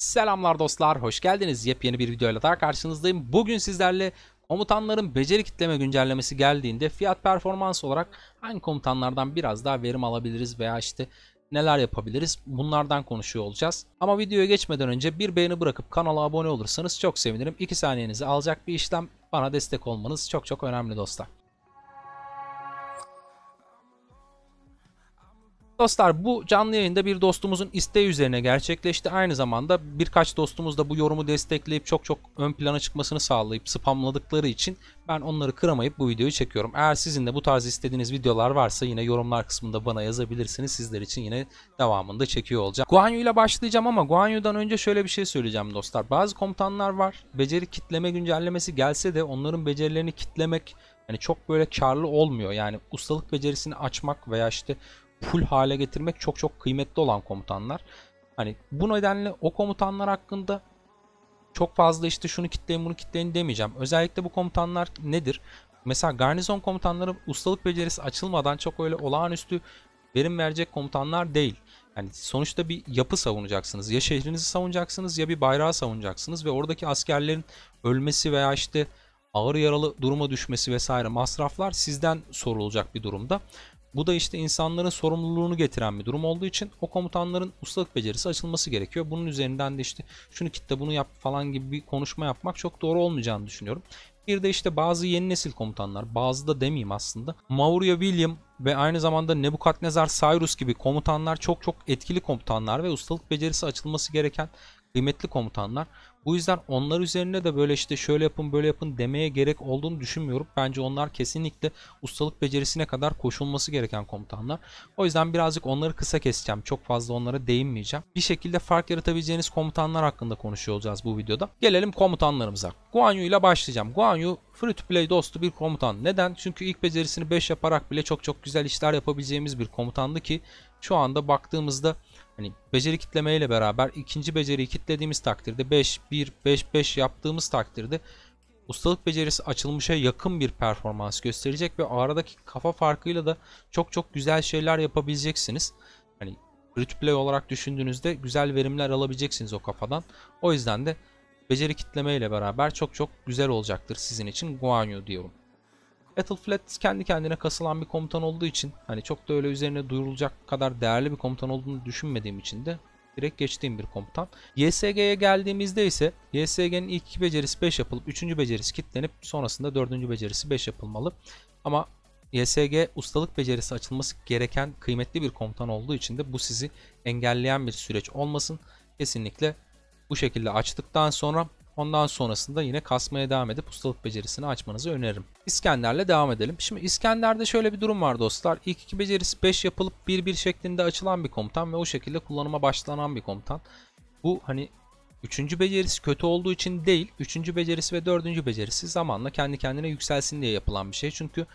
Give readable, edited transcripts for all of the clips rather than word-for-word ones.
Selamlar dostlar, hoş geldiniz. Yepyeni bir videoyla daha karşınızdayım. Bugün sizlerle komutanların beceri kitleme güncellemesi geldiğinde fiyat performans olarak hangi komutanlardan biraz daha verim alabiliriz veya işte neler yapabiliriz bunlardan konuşuyor olacağız. Ama videoya geçmeden önce bir beğeni bırakıp kanala abone olursanız çok sevinirim. 2 saniyenizi alacak bir işlem, bana destek olmanız çok önemli dostlar. Dostlar, bu canlı yayında bir dostumuzun isteği üzerine gerçekleşti. Aynı zamanda birkaç dostumuz da bu yorumu destekleyip çok ön plana çıkmasını sağlayıp spamladıkları için ben onları kıramayıp bu videoyu çekiyorum. Eğer sizin de bu tarz istediğiniz videolar varsa yine yorumlar kısmında bana yazabilirsiniz. Sizler için yine devamında çekiyor olacağım. Guan Yu ile başlayacağım ama Guan Yu'dan önce şöyle bir şey söyleyeceğim dostlar. Bazı komutanlar var. Beceri kitleme güncellemesi gelse de onların becerilerini kitlemek yani çok böyle karlı olmuyor. Yani ustalık becerisini açmak veya işte full hale getirmek çok kıymetli olan komutanlar. Hani bu nedenle o komutanlar hakkında çok fazla işte şunu kitleyin bunu kitleyin demeyeceğim. Özellikle bu komutanlar nedir? Mesela garnizon komutanları ustalık becerisi açılmadan çok öyle olağanüstü verim verecek komutanlar değil. Yani sonuçta bir yapı savunacaksınız. Ya şehrinizi savunacaksınız ya bir bayrağı savunacaksınız ve oradaki askerlerin ölmesi veya işte ağır yaralı duruma düşmesi vesaire masraflar sizden sorulacak bir durumda. Bu da işte insanların sorumluluğunu getiren bir durum olduğu için o komutanların ustalık becerisi açılması gerekiyor. Bunun üzerinden de işte şunu kitle bunu yap falan gibi bir konuşma yapmak çok doğru olmayacağını düşünüyorum. Bir de işte bazı yeni nesil komutanlar, bazı da demeyeyim aslında. Maurya William ve aynı zamanda Nebukadnezar Cyrus gibi komutanlar çok etkili komutanlar ve ustalık becerisi açılması gereken kıymetli komutanlar. Bu yüzden onlar üzerine de böyle işte şöyle yapın böyle yapın demeye gerek olduğunu düşünmüyorum. Bence onlar kesinlikle ustalık becerisine kadar koşulması gereken komutanlar. O yüzden birazcık onları kısa keseceğim. Çok fazla onlara değinmeyeceğim. Bir şekilde fark yaratabileceğiniz komutanlar hakkında konuşuyor olacağız bu videoda. Gelelim komutanlarımıza. Guan Yu ile başlayacağım. Guan Yu free to play dostu bir komutan. Neden? Çünkü ilk becerisini 5 yaparak bile çok güzel işler yapabileceğimiz bir komutandı ki şu anda baktığımızda hani beceri kitleme ile beraber ikinci beceriyi kitlediğimiz takdirde 5-1-5-5 yaptığımız takdirde ustalık becerisi açılmışa yakın bir performans gösterecek ve aradaki kafa farkıyla da çok güzel şeyler yapabileceksiniz. Hani free to play olarak düşündüğünüzde güzel verimler alabileceksiniz o kafadan. O yüzden de beceri kitleme ile beraber çok güzel olacaktır sizin için Guan Yu diyorum. Battleflat kendi kendine kasılan bir komutan olduğu için hani çok da öyle üzerine duyurulacak kadar değerli bir komutan olduğunu düşünmediğim için de direkt geçtiğim bir komutan. YSG'ye geldiğimizde ise YSG'nin ilk 2 becerisi 5 yapılıp 3. becerisi kitlenip sonrasında 4. becerisi 5 yapılmalı. Ama YSG ustalık becerisi açılması gereken kıymetli bir komutan olduğu için de bu sizi engelleyen bir süreç olmasın. Kesinlikle bu şekilde açtıktan sonra ondan sonrasında yine kasmaya devam edip ustalık becerisini açmanızı öneririm. İskender'le devam edelim. Şimdi İskender'de şöyle bir durum var dostlar. İlk 2 becerisi 5 yapılıp 1-1 şeklinde açılan bir komutan ve o şekilde kullanıma başlanan bir komutan. Bu hani 3. becerisi kötü olduğu için değil, 3. becerisi ve 4. becerisi zamanla kendi kendine yükselsin diye yapılan bir şey. Çünkü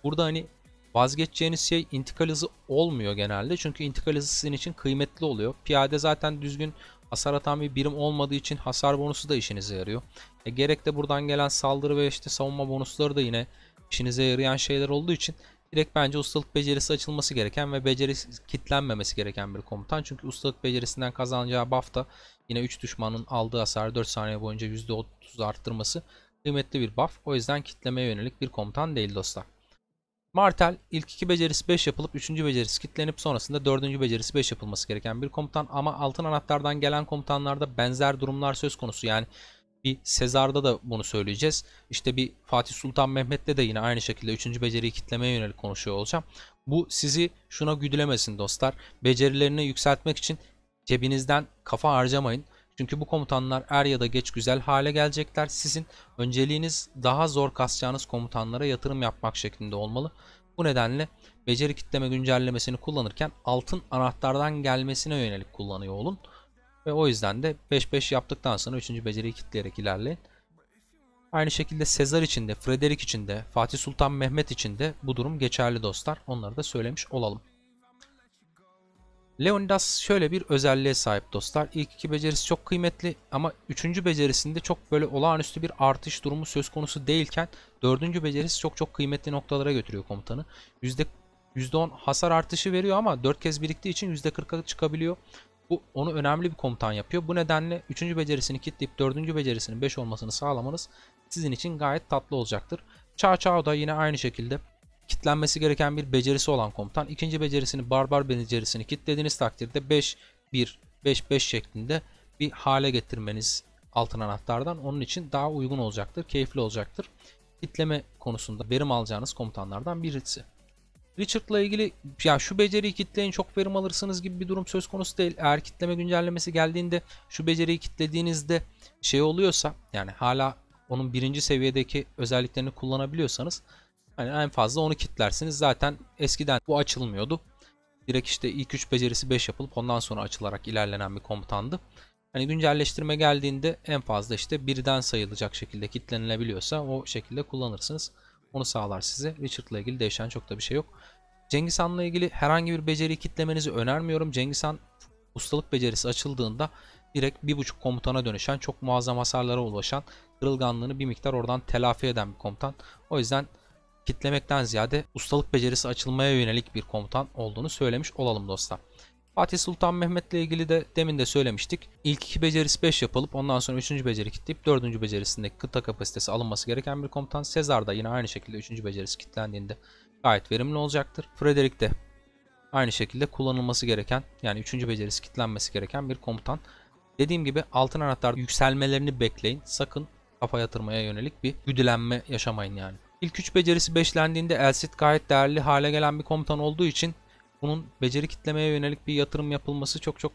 burada hani vazgeçeceğiniz şey intikal hızı olmuyor genelde. Çünkü intikal hızı sizin için kıymetli oluyor. Piyade zaten düzgün hasar atan bir birim olmadığı için hasar bonusu da işinize yarıyor. Gerek de buradan gelen saldırı ve işte savunma bonusları da yine işinize yarayan şeyler olduğu için direkt bence ustalık becerisi açılması gereken ve becerisi kitlenmemesi gereken bir komutan. Çünkü ustalık becerisinden kazanacağı buff da yine 3 düşmanın aldığı hasarı 4 saniye boyunca %30 arttırması kıymetli bir buff. O yüzden kitlemeye yönelik bir komutan değil dostlar. Martel ilk 2 becerisi 5 yapılıp 3. becerisi kitlenip sonrasında 4. becerisi 5 yapılması gereken bir komutan. Ama altın anahtardan gelen komutanlarda benzer durumlar söz konusu. Yani bir Sezar'da da bunu söyleyeceğiz. İşte bir Fatih Sultan Mehmet'te de yine aynı şekilde 3. beceriyi kitlemeye yönelik konuşuyor olacağım. Bu sizi şuna güdülemesin dostlar. Becerilerini yükseltmek için cebinizden kafa harcamayın. Çünkü bu komutanlar er ya da geç güzel hale gelecekler. Sizin önceliğiniz daha zor kasacağınız komutanlara yatırım yapmak şeklinde olmalı. Bu nedenle beceri kitleme güncellemesini kullanırken altın anahtardan gelmesine yönelik kullanıyor olun. Ve o yüzden de 5-5 yaptıktan sonra 3. beceriyi kitleyerek ilerleyin. Aynı şekilde Sezar için de, Frederick için de, Fatih Sultan Mehmet için de bu durum geçerli dostlar. Onları da söylemiş olalım. Leonidas şöyle bir özelliğe sahip dostlar. İlk 2 becerisi çok kıymetli ama 3. becerisinde çok böyle olağanüstü bir artış durumu söz konusu değilken 4. becerisi çok kıymetli noktalara götürüyor komutanı. %10 hasar artışı veriyor ama 4 kez biriktiği için %40'a çıkabiliyor. Bu onu önemli bir komutan yapıyor. Bu nedenle 3. becerisini kitleyip 4. becerisinin 5 olmasını sağlamanız sizin için gayet tatlı olacaktır. Cao Cao da yine aynı şekilde kitlenmesi gereken bir becerisi olan komutan. İkinci becerisini, barbar becerisini kitlediğiniz takdirde 5-1, 5-5 şeklinde bir hale getirmeniz altın anahtardan onun için daha uygun olacaktır, keyifli olacaktır. Kitleme konusunda verim alacağınız komutanlardan birisi. Richard'la ilgili ya şu beceriyi kitleyin çok verim alırsınız gibi bir durum söz konusu değil. Eğer kitleme güncellemesi geldiğinde şu beceriyi kitlediğinizde şey oluyorsa, yani hala onun birinci seviyedeki özelliklerini kullanabiliyorsanız hani en fazla onu kitlersiniz. Zaten eskiden bu açılmıyordu. Direkt işte ilk 3 becerisi 5 yapılıp ondan sonra açılarak ilerlenen bir komutandı. Hani güncelleştirme geldiğinde en fazla işte birden sayılacak şekilde kitlenilebiliyorsa o şekilde kullanırsınız. Onu sağlar size. Richard'la ilgili değişen çok da bir şey yok. Cengiz Han'la ilgili herhangi bir beceriyi kitlemenizi önermiyorum. Cengiz Han ustalık becerisi açıldığında direkt 1.5 komutana dönüşen, çok muazzam hasarlara ulaşan, kırılganlığını bir miktar oradan telafi eden bir komutan. O yüzden kitlemekten ziyade ustalık becerisi açılmaya yönelik bir komutan olduğunu söylemiş olalım dostlar. Fatih Sultan Mehmet'le ilgili de demin de söylemiştik. İlk 2 becerisi 5 yapılıp ondan sonra 3. beceri kitleyip 4. becerisindeki kıta kapasitesi alınması gereken bir komutan. Sezar da yine aynı şekilde 3. becerisi kitlendiğinde gayet verimli olacaktır. Frederick de aynı şekilde kullanılması gereken, yani 3. becerisi kitlenmesi gereken bir komutan. Dediğim gibi altın anahtar yükselmelerini bekleyin. Sakın kafa yatırmaya yönelik bir güdülenme yaşamayın yani. İlk 3 becerisi 5'lendiğinde Elsit gayet değerli hale gelen bir komutan olduğu için bunun beceri kitlemeye yönelik bir yatırım yapılması çok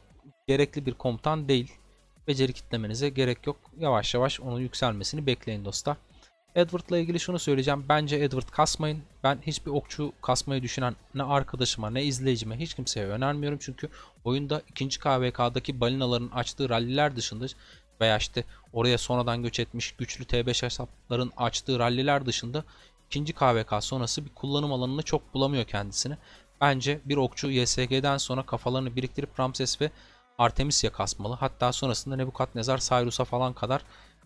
gerekli bir komutan değil. Beceri kitlemenize gerek yok. Yavaş yavaş onun yükselmesini bekleyin dostlar. Edward'la ilgili şunu söyleyeceğim. Bence Edward kasmayın. Ben hiçbir okçu kasmayı düşünen ne arkadaşıma ne izleyicime hiç kimseye önermiyorum. Çünkü oyunda 2. KVK'daki balinaların açtığı ralliler dışında veya işte oraya sonradan göç etmiş güçlü T5 hesapların açtığı ralliler dışında 2. KVK sonrası bir kullanım alanını çok bulamıyor kendisini. Bence bir okçu YSG'den sonra kafalarını biriktirip Ramses ve Artemisia kasmalı. Hatta sonrasında Nebukadnezar, Cyrus'a falan kadar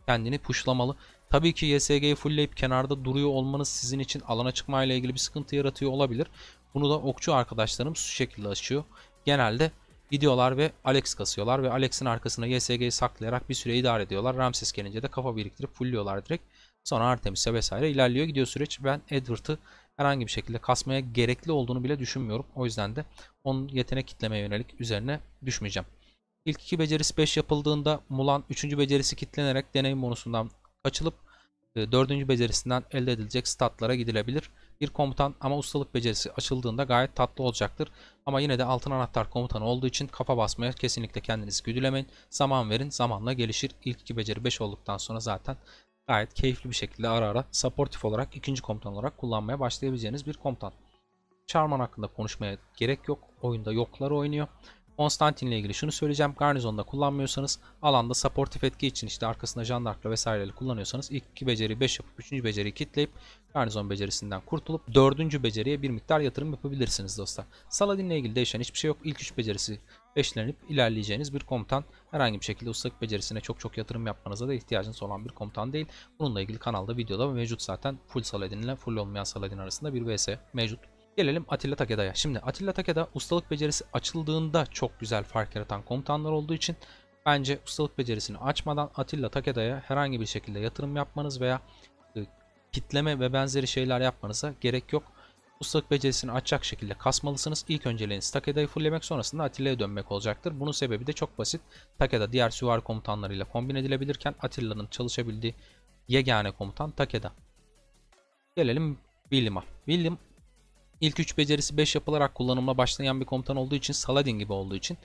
kendini pushlamalı. Tabii ki YSG'yi fullleyip kenarda duruyor olmanız sizin için alana çıkmayla ilgili bir sıkıntı yaratıyor olabilir. Bunu da okçu arkadaşlarım şu şekilde açıyor. Genelde gidiyorlar ve Alex kasıyorlar ve Alex'in arkasına YSG'yi saklayarak bir süre idare ediyorlar. Ramses gelince de kafa biriktirip fullliyorlar direkt. Sonra Artemis'e vesaire ilerliyor gidiyor süreç. Ben Edward'ı herhangi bir şekilde kasmaya gerekli olduğunu bile düşünmüyorum. O yüzden de onun yetenek kitlemeye yönelik üzerine düşmeyeceğim. İlk 2 becerisi 5 yapıldığında Mulan 3. becerisi kitlenerek deneyim bonusundan açılıp 4. becerisinden elde edilecek statlara gidilebilir. Bir komutan ama ustalık becerisi açıldığında gayet tatlı olacaktır. Ama yine de altın anahtar komutanı olduğu için kafa basmaya kesinlikle kendinizi güdülemeyin. Zaman verin, zamanla gelişir. İlk 2 beceri 5 olduktan sonra zaten gayet keyifli bir şekilde ara ara supportif olarak ikinci komutan olarak kullanmaya başlayabileceğiniz bir komutan. Charman hakkında konuşmaya gerek yok. Oyunda yokları oynuyor. Konstantin ile ilgili şunu söyleyeceğim. Garnizonda kullanmıyorsanız, alanda supportif etki için işte arkasında jandarkla vesaireyle kullanıyorsanız ilk 2 beceriyi 5 yapıp 3. beceriyi kitleyip garnizon becerisinden kurtulup 4. beceriye bir miktar yatırım yapabilirsiniz dostlar. Saladin ile ilgili değişen hiçbir şey yok. İlk 3 becerisi 5'lenip ilerleyeceğiniz bir komutan. Herhangi bir şekilde ustalık becerisine çok yatırım yapmanıza da ihtiyacınız olan bir komutan değil. Bununla ilgili kanalda videoda mevcut zaten. Full Saladin ile full olmayan Saladin arasında bir vs mevcut. Gelelim Attila Takeda'ya. Şimdi Attila Takeda ustalık becerisi açıldığında çok güzel fark yaratan komutanlar olduğu için bence ustalık becerisini açmadan Attila Takeda'ya herhangi bir şekilde yatırım yapmanız veya kitleme ve benzeri şeyler yapmanıza gerek yok. Ustalık becerisini açacak şekilde kasmalısınız. İlk önceliğiniz Takeda'yı fulllemek, sonrasında Attila'ya dönmek olacaktır. Bunun sebebi de çok basit. Takeda diğer süvari komutanlarıyla kombin edilebilirken Attila'nın çalışabildiği yegane komutan Takeda. Gelelim William'a. William İlk 3 becerisi 5 yapılarak kullanımla başlayan bir komutan olduğu için, Saladin gibi olduğu için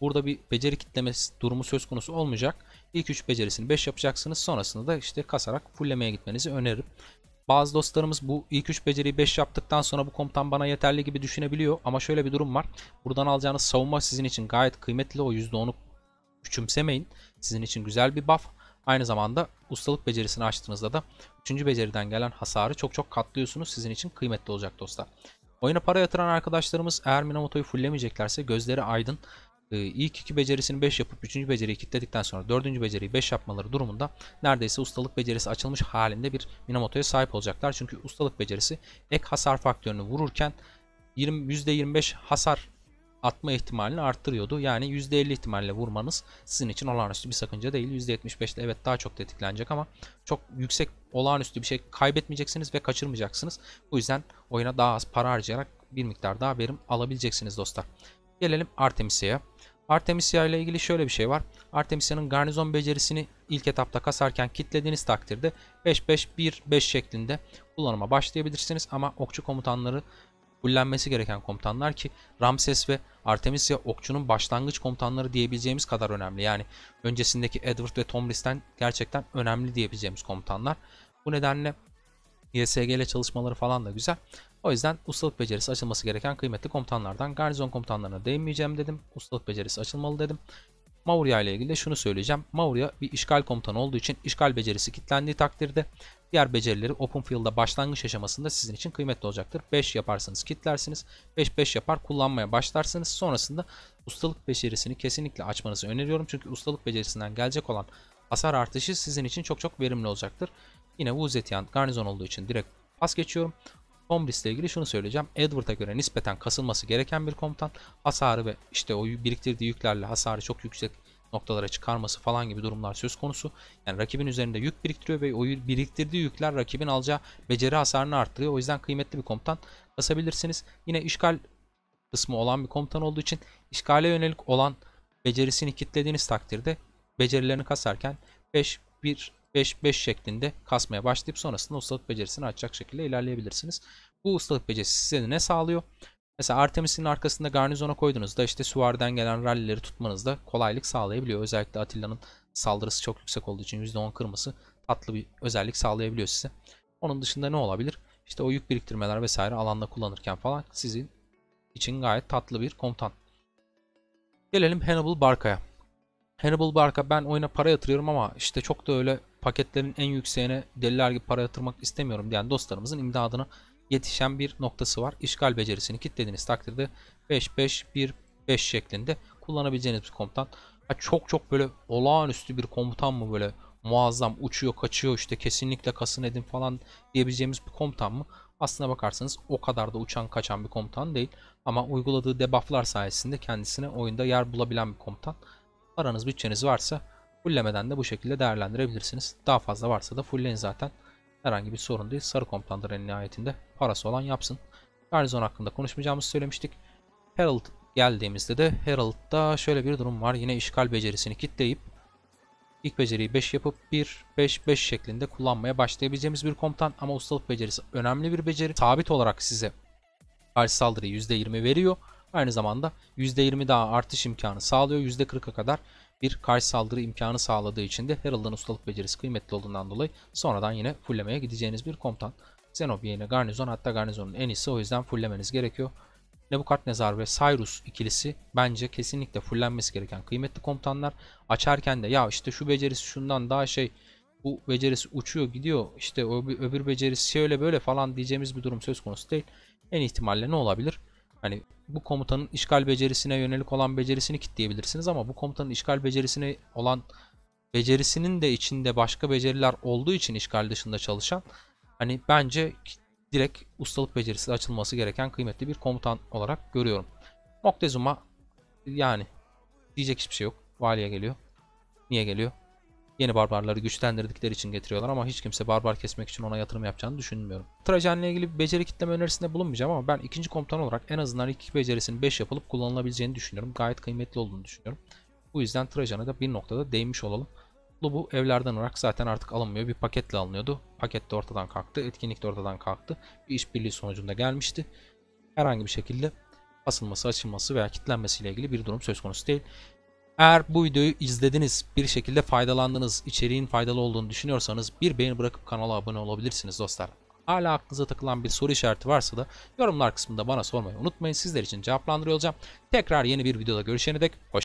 burada bir beceri kitlemesi durumu söz konusu olmayacak. İlk 3 becerisini 5 yapacaksınız. Sonrasında da işte kasarak fulllemeye gitmenizi öneririm. Bazı dostlarımız bu ilk 3 beceriyi 5 yaptıktan sonra bu komutan bana yeterli gibi düşünebiliyor. Ama şöyle bir durum var. Buradan alacağınız savunma sizin için gayet kıymetli. O %10'u küçümsemeyin. Sizin için güzel bir buff. Aynı zamanda ustalık becerisini açtığınızda da 3. beceriden gelen hasarı çok katlıyorsunuz. Sizin için kıymetli olacak dostlar. Oyuna para yatıran arkadaşlarımız eğer Minamoto'yu fulllemeyeceklerse gözleri aydın. İlk 2 becerisini 5 yapıp 3. beceriyi kilitledikten sonra 4. beceriyi 5 yapmaları durumunda neredeyse ustalık becerisi açılmış halinde bir Minamoto'ya sahip olacaklar. Çünkü ustalık becerisi ek hasar faktörünü vururken %25 hasar atma ihtimalini arttırıyordu. Yani %50 ihtimalle vurmanız sizin için olağanüstü bir sakınca değil. %75'te evet daha çok tetiklenecek ama çok yüksek olağanüstü bir şey kaybetmeyeceksiniz ve kaçırmayacaksınız. Bu yüzden oyuna daha az para harcayarak bir miktar daha verim alabileceksiniz dostlar. Gelelim Artemisia'ya. Artemisia ile ilgili şöyle bir şey var. Artemisia'nın garnizon becerisini ilk etapta kasarken kilitlediğiniz takdirde 5-5-1-5 şeklinde kullanıma başlayabilirsiniz. Ama okçu komutanları fullenmesi gereken komutanlar ki Ramses ve Artemisia okçunun başlangıç komutanları diyebileceğimiz kadar önemli. Yani öncesindeki Edward ve Tomris'ten gerçekten önemli diyebileceğimiz komutanlar. Bu nedenle YSG ile çalışmaları falan da güzel. O yüzden ustalık becerisi açılması gereken kıymetli komutanlardan. Garnizon komutanlarına değinmeyeceğim dedim. Ustalık becerisi açılmalı dedim. Maurya ile ilgili de şunu söyleyeceğim. Maurya bir işgal komutanı olduğu için işgal becerisi kilitlendiği takdirde diğer becerileri Open Field'da başlangıç aşamasında sizin için kıymetli olacaktır. 5 yaparsanız kilitlersiniz. 5-5 yapar kullanmaya başlarsınız. Sonrasında ustalık becerisini kesinlikle açmanızı öneriyorum. Çünkü ustalık becerisinden gelecek olan hasar artışı sizin için çok çok verimli olacaktır. Yine Wu Zetian garnizon olduğu için direkt pas geçiyorum. Tomris ile ilgili şunu söyleyeceğim. Edward'a göre nispeten kasılması gereken bir komutan. Hasarı ve işte o biriktirdiği yüklerle hasarı çok yüksek noktalara çıkarması falan gibi durumlar söz konusu. Yani rakibin üzerinde yük biriktiriyor ve o biriktirdiği yükler rakibin alacağı beceri hasarını arttırıyor. O yüzden kıymetli bir komutan kasabilirsiniz. Yine işgal kısmı olan bir komutan olduğu için işgale yönelik olan becerisini kilitlediğiniz takdirde becerilerini kasarken 5-1-5-5 şeklinde kasmaya başlayıp sonrasında ustalık becerisini açacak şekilde ilerleyebilirsiniz. Bu ustalık becerisi size ne sağlıyor? Mesela Artemis'in arkasında garnizona koyduğunuzda işte süvariden gelen rallileri tutmanızda kolaylık sağlayabiliyor. Özellikle Atilla'nın saldırısı çok yüksek olduğu için %10 kırması tatlı bir özellik sağlayabiliyor size. Onun dışında ne olabilir? İşte o yük biriktirmeler vesaire alanda kullanırken falan sizin için gayet tatlı bir komutan. Gelelim Hannibal Barca'ya. Hannibal Barca ben oyuna para yatırıyorum ama işte çok da öyle paketlerin en yükseğine deliler gibi para yatırmak istemiyorum diyen dostlarımızın imdadına yetişen bir noktası var. İşgal becerisini kilitlediğiniz takdirde 5-5-1-5 şeklinde kullanabileceğiniz bir komutan. Çok çok böyle olağanüstü bir komutan mı, böyle muazzam uçuyor kaçıyor işte kesinlikle kasın edin falan diyebileceğimiz bir komutan mı? Aslına bakarsanız o kadar da uçan kaçan bir komutan değil. Ama uyguladığı debufflar sayesinde kendisine oyunda yer bulabilen bir komutan. Paranız bütçeniz varsa fulllemeden de bu şekilde değerlendirebilirsiniz. Daha fazla varsa da fullleyin zaten. Herhangi bir sorun değil. Sarı komutandır en nihayetinde. Parası olan yapsın. Garnizon hakkında konuşmayacağımızı söylemiştik. Herald geldiğimizde de Herald'da şöyle bir durum var. Yine işgal becerisini kilitleyip ilk beceriyi 5 yapıp 1-5-5 şeklinde kullanmaya başlayabileceğimiz bir komutan. Ama ustalık becerisi önemli bir beceri. Sabit olarak size karşı saldırıyı %20 veriyor. Aynı zamanda %20 daha artış imkanı sağlıyor. %40'a kadar bir karşı saldırı imkanı sağladığı için de Herald'ın ustalık becerisi kıymetli olduğundan dolayı sonradan yine fulllemeye gideceğiniz bir komutan. Zenobia yine garnizon, hatta garnizonun en iyisi, o yüzden fulllemeniz gerekiyor. Nebukadnezar ve Cyrus ikilisi bence kesinlikle fullenmesi gereken kıymetli komutanlar. Açarken de ya işte şu becerisi şundan daha bu becerisi uçuyor gidiyor işte öbür becerisi şöyle böyle falan diyeceğimiz bir durum söz konusu değil. En ihtimalle ne olabilir? Hani bu komutanın işgal becerisine yönelik olan becerisini kitleyebilirsiniz ama bu komutanın işgal becerisine olan becerisinin de içinde başka beceriler olduğu için işgal dışında çalışan, hani bence direkt ustalık becerisi açılması gereken kıymetli bir komutan olarak görüyorum. Moctezuma yani diyecek hiçbir şey yok. Valiye geliyor. Niye geliyor? Yeni barbarları güçlendirdikleri için getiriyorlar ama hiç kimse barbar kesmek için ona yatırım yapacağını düşünmüyorum. Trajan'la ilgili bir beceri kitleme önerisinde bulunmayacağım ama ben ikinci komutan olarak en azından ilk iki becerisinin 5 yapılıp kullanılabileceğini düşünüyorum. Gayet kıymetli olduğunu düşünüyorum. Bu yüzden Trajan'a da bir noktada değinmiş olalım. Bu evlerden olarak zaten artık alınmıyor. Bir paketle alınıyordu. Paket de ortadan kalktı. Etkinlik de ortadan kalktı. Bir işbirliği sonucunda gelmişti. Herhangi bir şekilde asılması, açılması veya kilitlenmesiyle ilgili bir durum söz konusu değil. Eğer bu videoyu izlediniz, bir şekilde faydalandınız, içeriğin faydalı olduğunu düşünüyorsanız bir beğeni bırakıp kanala abone olabilirsiniz dostlar. Hala aklınıza takılan bir soru işareti varsa da yorumlar kısmında bana sormayı unutmayın. Sizler için cevaplandırıyor olacağım. Tekrar yeni bir videoda görüşene dek hoşçakalın.